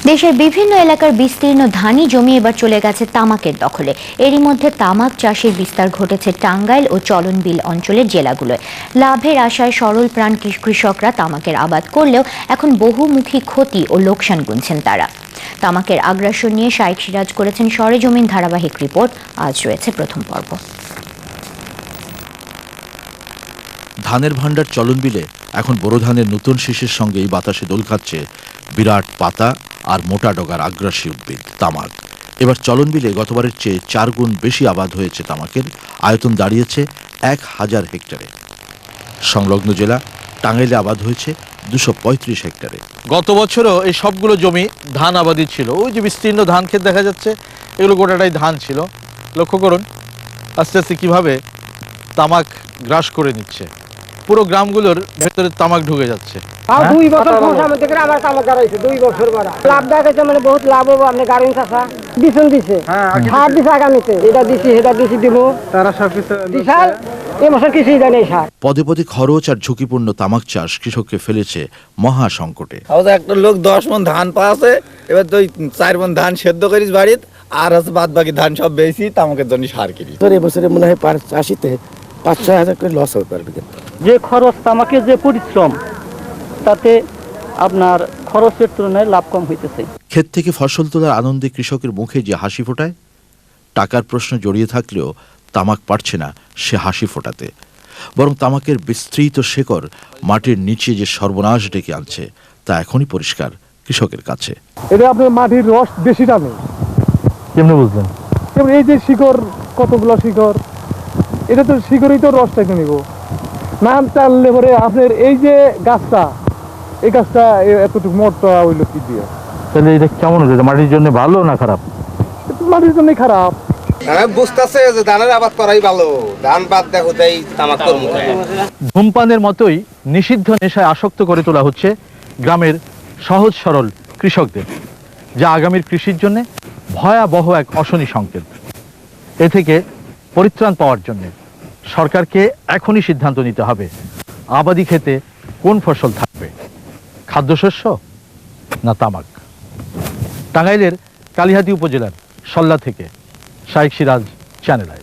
দেশের বিভিন্ন এলাকার বিস্তীর্ণ ধানি জমি এবার চলে গেছে তামাকের দখলে। এরই মধ্যে তামাক চাষের বিস্তার ঘটেছে টাঙ্গাইল ও চলনবিল অঞ্চলের জেলাগুলোয়। লাভের আশায় সরল প্রাণ কৃষকরা তামাকের আবাদ করলেও এখন বহুমুখী ক্ষতি ও লোকসান গুনছেন তারা। তামাকের আগ্রাসন নিয়ে শাইখ সিরাজ করেছেন সরেজমিন ধারাবাহিক রিপোর্ট। আজ রয়েছে প্রথম পর্ব। ধানের ভাণ্ডার চলনবিলে এখন বোরো ধানের নতুন শীষের সঙ্গেই বাতাসে দোল খাচ্ছে বিরাট পাতা আর মোটা ডগার আগ্রাসী উদ্ভিদ তামাক। এবার চলনবিলে গতবারের চেয়ে 4 গুণ বেশি আবাদ হয়েছে তামাকের। আয়তন দাঁড়িয়েছে 1000 হেক্টরে। সংলগ্ন জেলা টাঙ্গাইলে আবাদ হয়েছে 235 হেক্টরে। গত বছরও এই সবগুলো জমি ধান আবাদি ছিল। ওই যে বিস্তীর্ণ ধান ক্ষেত দেখা যাচ্ছে, এগুলো গোটাটাই ধান ছিল। লক্ষ্য করুন আস্তে আস্তে কিভাবে তামাক গ্রাস করে নিচ্ছে। পুরো গ্রামগুলোর ভেতরে তামাক ঢুকে যাচ্ছে। 2 বছর আমার তামাক গাড়াইছে, 2 বছর পর লাভ দেখাইছে, মানে বহুত লাভ হবো। আপনি গাড়ি চাষা দিছেন দিছে সার দিছে, আগামীতে এটা দিছি সেটা দিছি দিব তারা সবকিছু দিশাল এই বছর কিছুই জানেই সার। পদে পদে খরচ আর ঝুঁকিপূর্ণ তামাক চাষ কৃষককে ফেলেছে মহা সংকটে। একটা লোক 10 মণ ধান পাচ্ছে, এবার তুই 4 মণ ধান সেদ্ধ করিস বাড়িতে, আর আছে বাদ বাকি ধান সব বেশি তামাকের জন্য সার কিনি। এবছরে মনে হয় 85 5-6 হাজার করে লস হতে পারবে। যে খরচ তামাকের যে পরিশ্রম, তাতে আপনার খরচের তুলনায় লাভ কম হইতেছে। ক্ষেত থেকে ফসল তোলার আনন্দে কৃষকের মুখে যে হাসি ফোটায়, টাকার প্রশ্ন জড়িয়ে থাকলেও তামাক পারছে না সে হাসি ফোটাতে। বরং তামাকের বিস্তৃত শেকড় মাটির নিচে যে সর্বনাশ ডেকে আনছে তা এখনই পরিষ্কার কৃষকের কাছে। এটা আপনার মাটির রস বেশি টানে। কেমনে বুঝলেন? এই যে শিকড়, কতগুলো শিকড়, এটা তো শিকড়ই তো রসটাকে নিব না টানলে পরে আপনার এই যে গাছটা, এই গাছটা এতটুকু মোটা হইলো কি দিয়ে। তাহলে এটা কেমন হচ্ছে? মাটির জন্য ভালো না খারাপ? মাটির জন্যই খারাপ। বুঝতেছে যে ধানের আবাদ করাই ভালো, ধান বাদ দেখো তাই তামাক করব। ধূমপানের মতোই নিষিদ্ধ নেশায় আসক্ত করে তোলা হচ্ছে গ্রামের সহজ সরল কৃষকদের, যা আগামীর কৃষির জন্য ভয়াবহ এক অশনি সংকেত। এ থেকে পরিত্রাণ পাওয়ার জন্য সরকারকে এখনই সিদ্ধান্ত নিতে হবে আবাদি ক্ষেতে কোন ফসল থাকবে, খাদ্যশস্য না তামাক। টাঙ্গাইলের কালিহাতী উপজেলার সল্লা থেকে শাইখ সিরাজ, চ্যানেল আই।